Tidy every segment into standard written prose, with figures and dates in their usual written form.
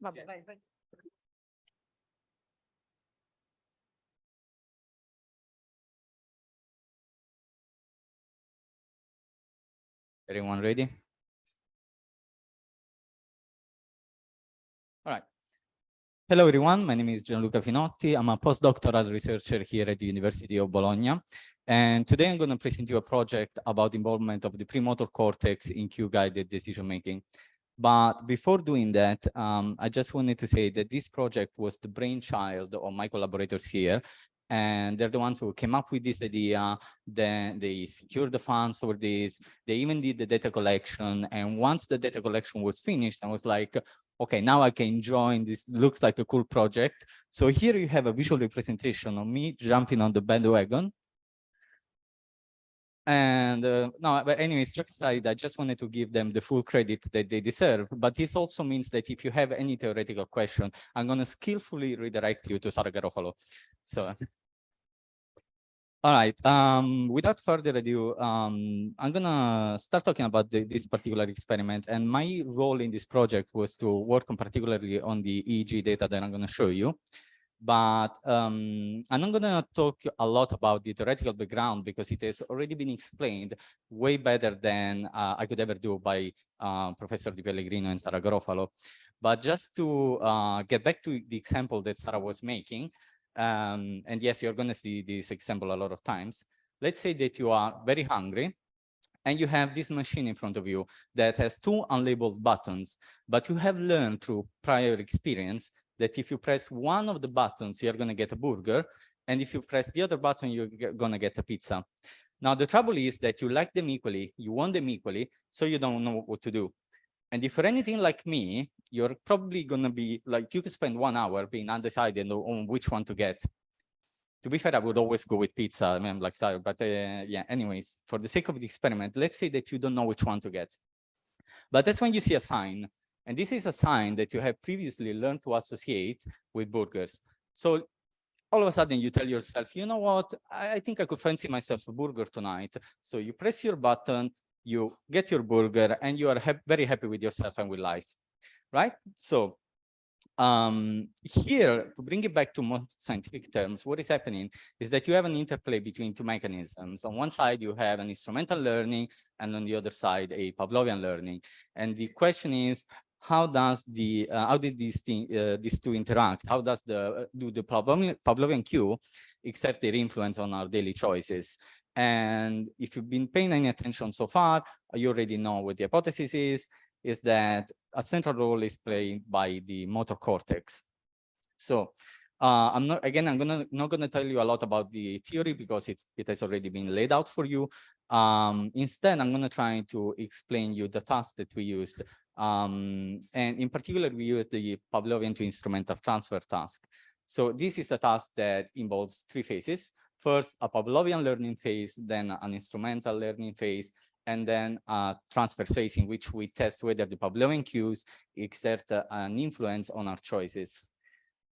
Vabbè, vai, vai. Everyone ready? All right. Hello, everyone. My name is Gianluca Finotti. I'm a postdoctoral researcher here at the University of Bologna. And today I'm going to present you a project about involvement of the premotor cortex in cue-guided decision-making. But before doing that, I just wanted to say that this project was the brainchild of my collaborators here. And they're the ones who came up with this idea. Then they secured the funds for this. They even did the data collection. And once the data collection was finished, I was like, okay, now I can join. This looks like a cool project. So here you have a visual representation of me jumping on the bandwagon. And no, but anyways, jokes aside, I just wanted to give them the full credit that they deserve. But this also means that if you have any theoretical question, I'm going to skillfully redirect you to Sara Garofalo. So, all right. Without further ado, I'm going to start talking about this particular experiment. And my role in this project was to work on particularly on the EEG data that I'm going to show you. But I'm not going to talk a lot about the theoretical background because it has already been explained way better than I could ever do by Professor Di Pellegrino and Sara Garofalo. But just to get back to the example that Sara was making, and yes, you're going to see this example a lot of times. Let's say that you are very hungry and you have this machine in front of you that has two unlabeled buttons, but you have learned through prior experience that if you press one of the buttons, you're going to get a burger. And if you press the other button, you're going to get a pizza. Now, the trouble is that you like them equally, you want them equally, so you don't know what to do. And if you're anything like me, you're probably going to be like, you could spend 1 hour being undecided on which one to get. To be fair, I would always go with pizza. I mean, I'm like, sorry, but yeah, anyways, for the sake of the experiment, let's say that you don't know which one to get. But that's when you see a sign. And this is a sign that you have previously learned to associate with burgers. So all of a sudden you tell yourself, you know what, I think I could fancy myself a burger tonight. So you press your button, you get your burger, and you are very happy with yourself and with life, right? So here, to bring it back to more scientific terms, what is happening is that you have an interplay between two mechanisms. On one side, you have an instrumental learning, and on the other side, a Pavlovian learning. And the question is, how did these two interact? How does do the Pavlovian cue exert their influence on our daily choices? And if you've been paying any attention so far, you already know what the hypothesis is that a central role is played by the motor cortex. So I'm not gonna tell you a lot about the theory because it has already been laid out for you. Instead, I'm gonna try to explain you the task that we used. And in particular, we used the Pavlovian to instrumental transfer task. So this is a task that involves 3 phases. First, a Pavlovian learning phase, then an instrumental learning phase, and then a transfer phase in which we test whether the Pavlovian cues exert an influence on our choices.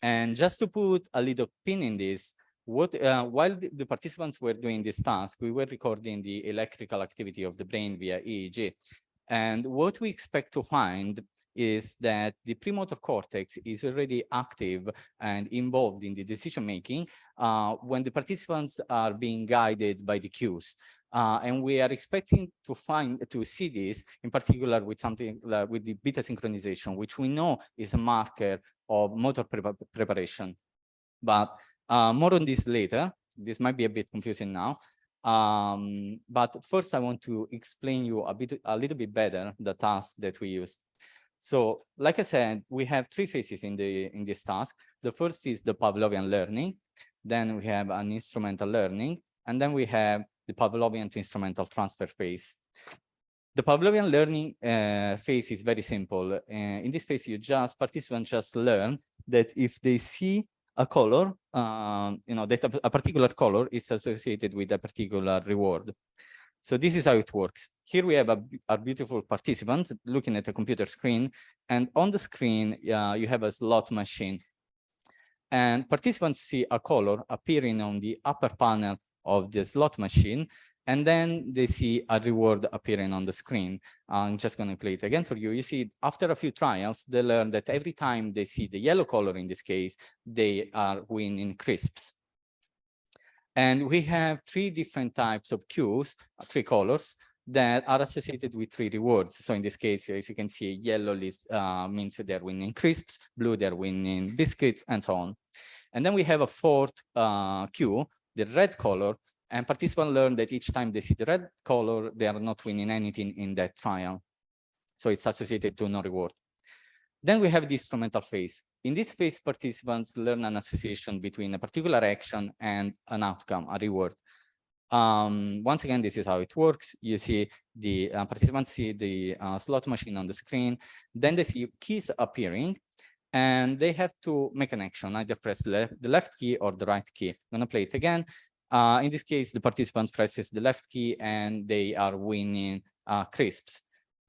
And just to put a little pin in this, while the participants were doing this task, we were recording the electrical activity of the brain via EEG. And what we expect to find is that the premotor cortex is already active and involved in the decision-making when the participants are being guided by the cues. And we are expecting to see this in particular with something with the beta synchronization, which we know is a marker of motor preparation. But more on this later. This might be a bit confusing now. But first I want to explain you a little bit better the task that we used. So like I said, we have 3 phases in this task. The first is the Pavlovian learning. Then we have an instrumental learning. And then we have the Pavlovian to instrumental transfer phase. The Pavlovian learning phase is very simple. In this phase, participants just learn that if they see a color, that a particular color is associated with a particular reward. So this is how it works. Here we have a beautiful participant looking at a computer screen, and on the screen, you have a slot machine. And participants see a color appearing on the upper panel of the slot machine, And then they see a reward appearing on the screen. I'm just going to play it again for you. You see, after a few trials, they learn that every time they see the yellow color in this case, they are winning crisps. And we have 3 different types of cues, 3 colors, that are associated with 3 rewards. So in this case, as you can see, yellow means they're winning crisps, blue, they're winning biscuits, and so on. And then we have a 4th cue, the red color, and participants learn that each time they see the red color, they are not winning anything in that trial. So it's associated to no reward. Then we have the instrumental phase. In this phase, participants learn an association between a particular action and an outcome, a reward. Once again, this is how it works. You see the participants see the slot machine on the screen. Then they see keys appearing, and they have to make an action, either press the left key or the right key. I'm going to play it again. In this case, the participant presses the left key and they are winning crisps.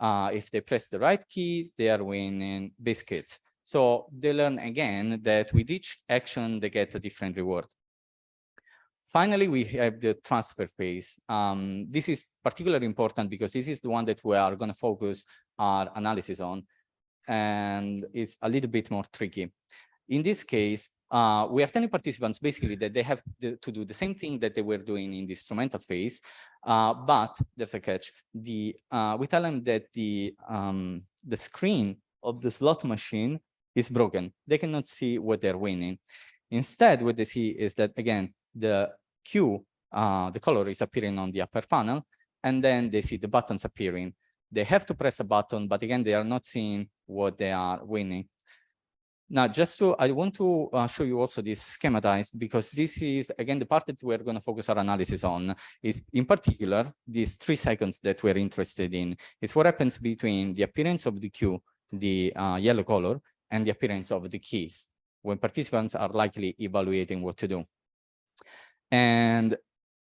If they press the right key, they are winning biscuits. So they learn again that with each action, they get a different reward. Finally, we have the transfer phase. This is particularly important because this is the one that we are going to focus our analysis on, and it's a little bit more tricky. In this case, we are telling participants basically that they have to do the same thing that they were doing in the instrumental phase, but there's a catch. We tell them that the screen of the slot machine is broken. They cannot see what they're winning. Instead, what they see is that, again, the cue, the color is appearing on the upper panel, and then they see the buttons appearing. They have to press a button, but again, they are not seeing what they are winning. Now, I want to show you also this schematized, because this is, again, the part that we're going to focus our analysis on is, in particular, these 3 seconds that we're interested in. It's what happens between the appearance of the cue, the yellow color, and the appearance of the keys, when participants are likely evaluating what to do. And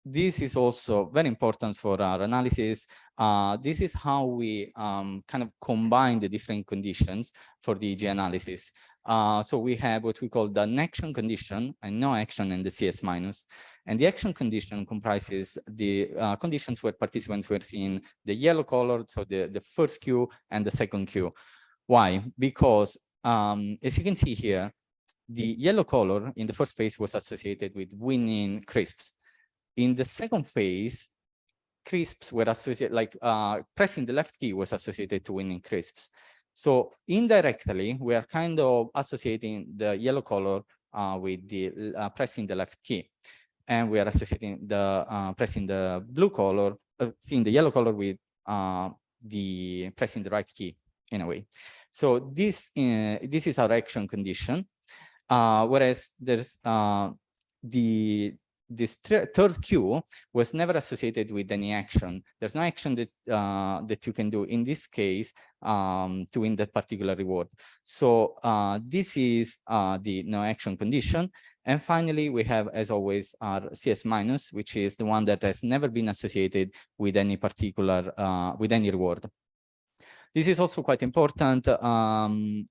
this is also very important for our analysis. This is how we kind of combine the different conditions for the EG analysis. So we have what we call the action condition and no action and the CS minus. And the action condition comprises the conditions where participants were seeing the yellow color, so the first cue and the second cue. Why? Because as you can see here, the yellow color in the first phase was associated with winning crisps. In the second phase, crisps were associated, like pressing the left key was associated to winning crisps. So indirectly, we are kind of associating the yellow color with the pressing the left key. And we are associating the pressing the blue color, seeing the yellow color with the pressing the right key in a way. So this is our action condition. Whereas there's this third cue was never associated with any action. There's no action that that you can do in this case to win that particular reward. So this is the no action condition. And finally, we have, as always, our CS minus, which is the one that has never been associated with any particular with any reward. This is also quite important.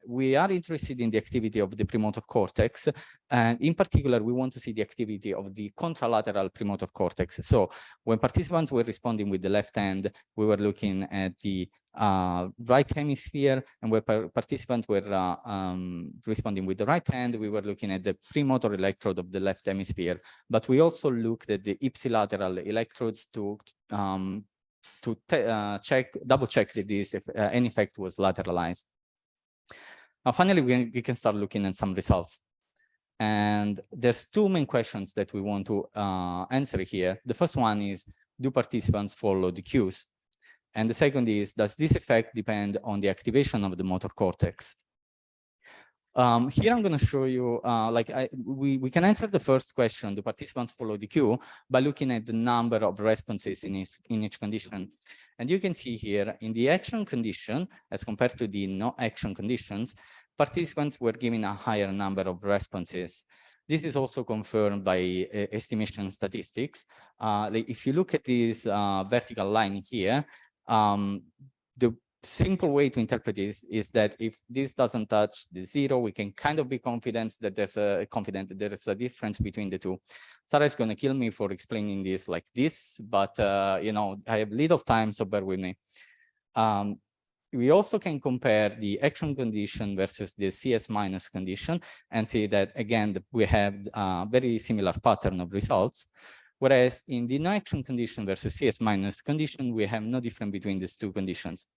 We are interested in the activity of the premotor cortex, and in particular, we want to see the activity of the contralateral premotor cortex. So when participants were responding with the left hand, we were looking at the right hemisphere, and when participants were responding with the right hand, we were looking at the premotor electrode of the left hemisphere. But we also looked at the ipsilateral electrodes to double check that this any effect was lateralized. Now, finally, we can start looking at some results. And there's 2 main questions that we want to answer here. The first one is, do participants follow the cues? And the second is, does this effect depend on the activation of the motor cortex? Here I'm going to show you, we can answer the first question, do participants follow the cue, by looking at the number of responses in each condition. And you can see here, in the action condition, as compared to the no action conditions, participants were given a higher number of responses. This is also confirmed by estimation statistics. If you look at this vertical line here, the simple way to interpret this is that if this doesn't touch the 0, we can kind of be confident that there's a difference between the two. Sarah is going to kill me for explaining this like this, but you know, I have little time, so bear with me. We also can compare the action condition versus the CS minus condition and see that, again, we have a very similar pattern of results. Whereas in the no action condition versus CS minus condition, we have no difference between these two conditions.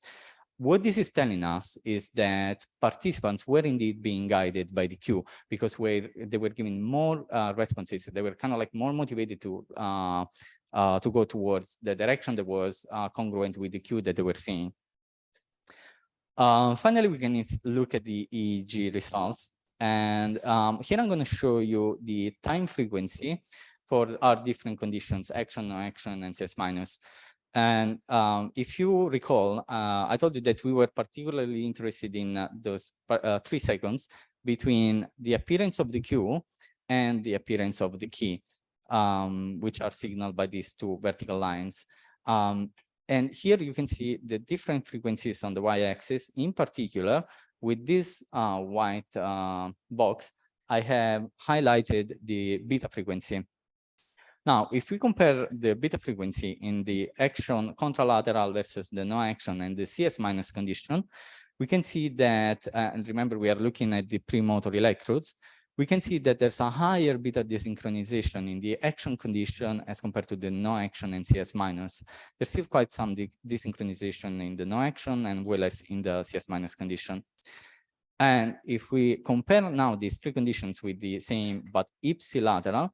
What this is telling us is that participants were indeed being guided by the queue because they were given more responses. They were kind of like more motivated to go towards the direction that was congruent with the queue that they were seeing. Finally, we can look at the EEG results. And here I'm going to show you the time frequency for our different conditions, action, no action, and CS minus. And if you recall, I told you that we were particularly interested in those 3 seconds between the appearance of the cue and the appearance of the key, which are signaled by these 2 vertical lines. And here you can see the different frequencies on the y-axis. In particular, with this white box, I have highlighted the beta frequency. Now, if we compare the beta frequency in the action contralateral versus the no action and the CS minus condition, we can see that, and remember, we are looking at the premotor electrodes, we can see that there's a higher beta desynchronization in the action condition as compared to the no action and CS minus. There's still quite some desynchronization in the no action and well as in the CS minus condition. And if we compare now these 3 conditions with the same but ipsilateral,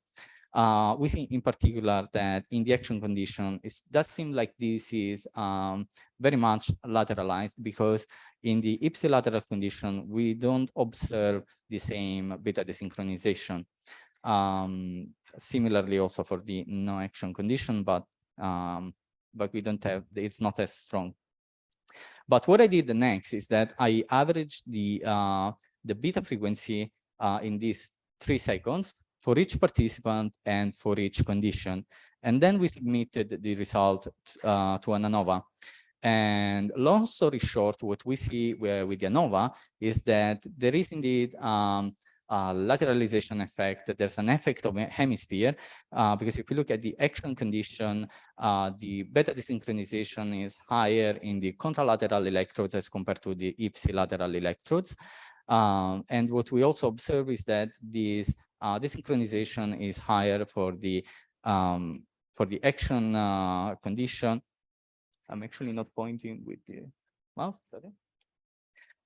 we see in particular that in the action condition, it does seem like this is very much lateralized because in the ipsilateral condition, we don't observe the same beta desynchronization. Similarly, also for the no action condition, but we don't have, it's not as strong. But what I did next is that I averaged the beta frequency in these 3 seconds for each participant and for each condition. And then we submitted the result to an ANOVA. And long story short, what we see with the ANOVA is that there is indeed a lateralization effect. There's an effect of a hemisphere, because if you look at the action condition, the beta desynchronization is higher in the contralateral electrodes as compared to the ipsilateral electrodes. And what we also observe is that this desynchronization is higher for the action condition. I'm actually not pointing with the mouse, sorry.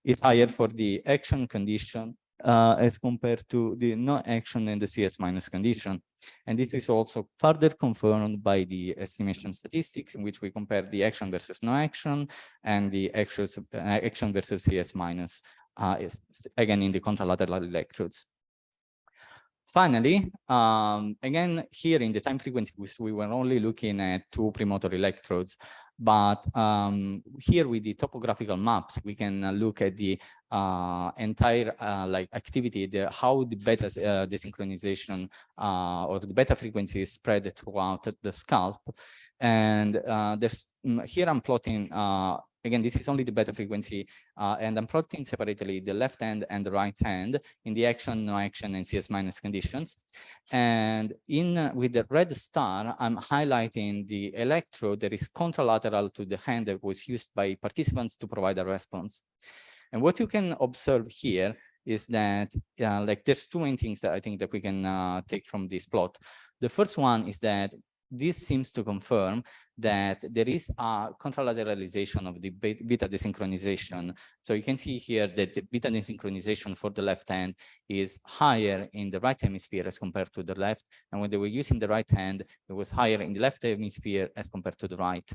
It's higher for the action condition as compared to the no action and the CS minus condition. And this is also further confirmed by the estimation statistics in which we compare the action versus no action and the action versus CS minus, is again in the contralateral electrodes. Finally, again, here in the time frequency, we were only looking at 2 premotor electrodes, but here with the topographical maps, we can look at the entire activity, how the beta desynchronization or the beta frequency is spread throughout the scalp. And here I'm plotting, again, this is only the beta frequency, and I'm plotting separately the left hand and the right hand in the action, no action, and CS minus conditions. And with the red star, I'm highlighting the electrode that is contralateral to the hand that was used by participants to provide a response. And what you can observe here is that there's 2 main things that I think that we can take from this plot. The first one is that this seems to confirm that there is a contralateralization of the beta desynchronization. So you can see here that the beta desynchronization for the left hand is higher in the right hemisphere as compared to the left. And when they were using the right hand, it was higher in the left hemisphere as compared to the right.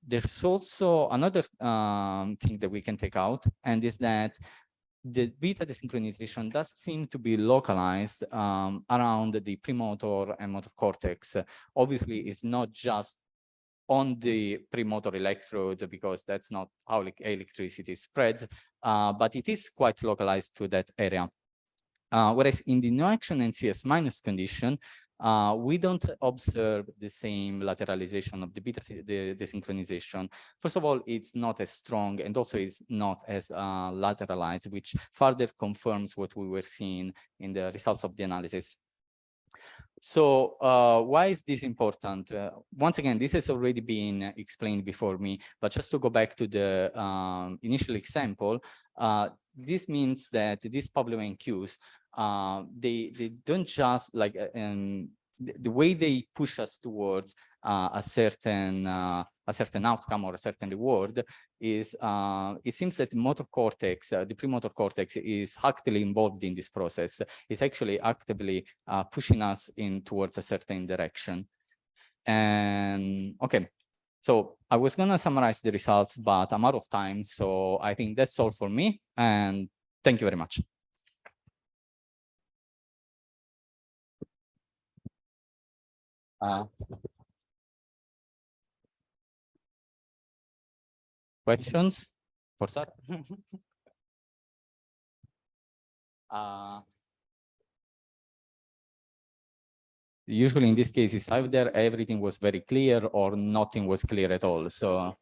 There's also another thing that we can take out, and is that the beta desynchronization does seem to be localized around the premotor and motor cortex. Obviously, it's not just on the premotor electrodes because that's not how electricity spreads, but it is quite localized to that area. Whereas in the no action and CS minus condition, we don't observe the same lateralization of the beta, the desynchronization. First of all, it's not as strong, and also it's not as lateralized, which further confirms what we were seeing in the results of the analysis. So why is this important? Once again, this has already been explained before me, but just to go back to the initial example, this means that these Pavlovian cues, they don't just like, the way they push us towards a certain outcome or a certain reward is, it seems that motor cortex, the premotor cortex, is actively involved in this process. It's actually actively pushing us in towards a certain direction. And okay, so I was gonna summarize the results, but I'm out of time. So I think that's all for me. And thank you very much. Questions for Sarah? Usually in these cases, either everything was very clear or nothing was clear at all. So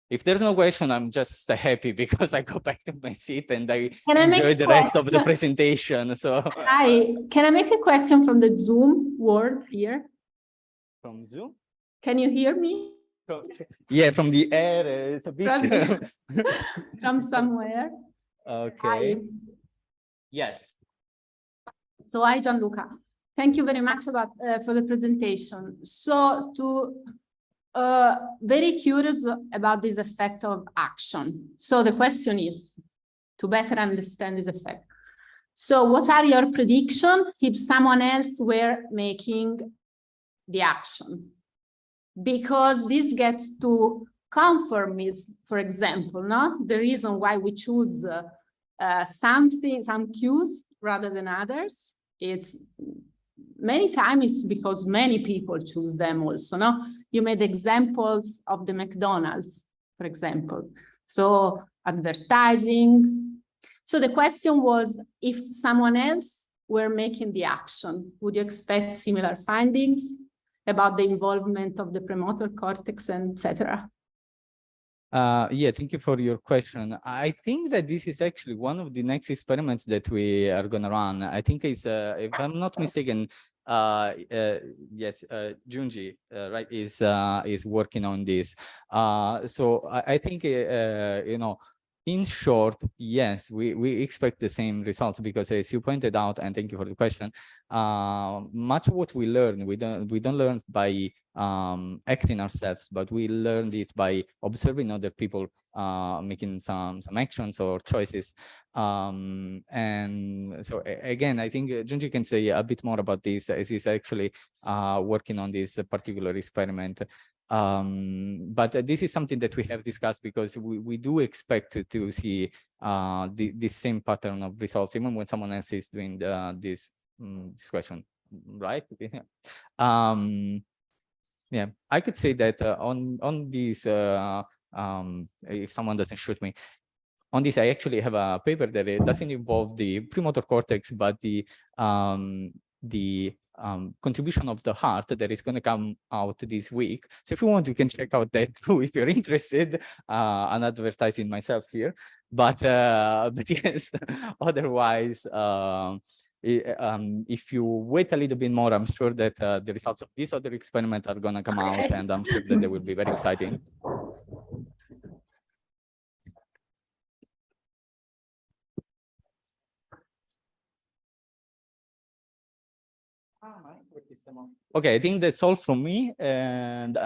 if there's no question, I'm just happy because I go back to my seat and I enjoy the rest of the presentation. So hi, can I make a question from the Zoom world here? From Zoom? Can you hear me? Yeah, from the air, it's a bit from somewhere. Okay. Hi. Yes. So hi, Gianluca. Thank you very much for the presentation. So very curious about this effect of action. So the question is to better understand this effect. So what are your predictions if someone else were making the action? Because this gets to confirm is, for example, the reason why we choose some cues rather than others. It's many times it's because many people choose them also. You made examples of the McDonald's, for example. So advertising. So the question was, if someone else were making the action, would you expect similar findings about the involvement of the premotor cortex and etc.? Yeah, thank you for your question. I think that this is actually one of the next experiments that we are going to run. I think it's, if I'm not mistaken, yes, Junji, right, is working on this. So I think, you know, in short, yes, we expect the same results because, as you pointed out, and thank you for the question, much of what we learn, we don't learn by acting ourselves, but we learned it by observing other people making some actions or choices. And so again, I think Junji can say a bit more about this, as he's actually working on this particular experiment. But this is something that we have discussed because we do expect to see the same pattern of results even when someone else is doing this question, right? Yeah, I could say that on this, if someone doesn't shoot me, on this, I actually have a paper that it doesn't involve the premotor cortex, but the contribution of the heart that is going to come out this week. So if you want, you can check out that too if you're interested. I'm advertising myself here, but yes, otherwise, if you wait a little bit more, I'm sure that the results of this other experiment are going to come out, and I'm sure that they will be very exciting. Okay, I think that's all from me. And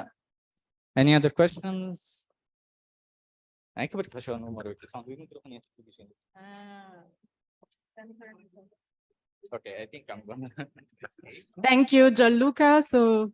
any other questions? Anche perché faceva un numero, perché sono due microfoni a tutti vicini. Okay, I think I'm gonna. Thank you, Gianluca. So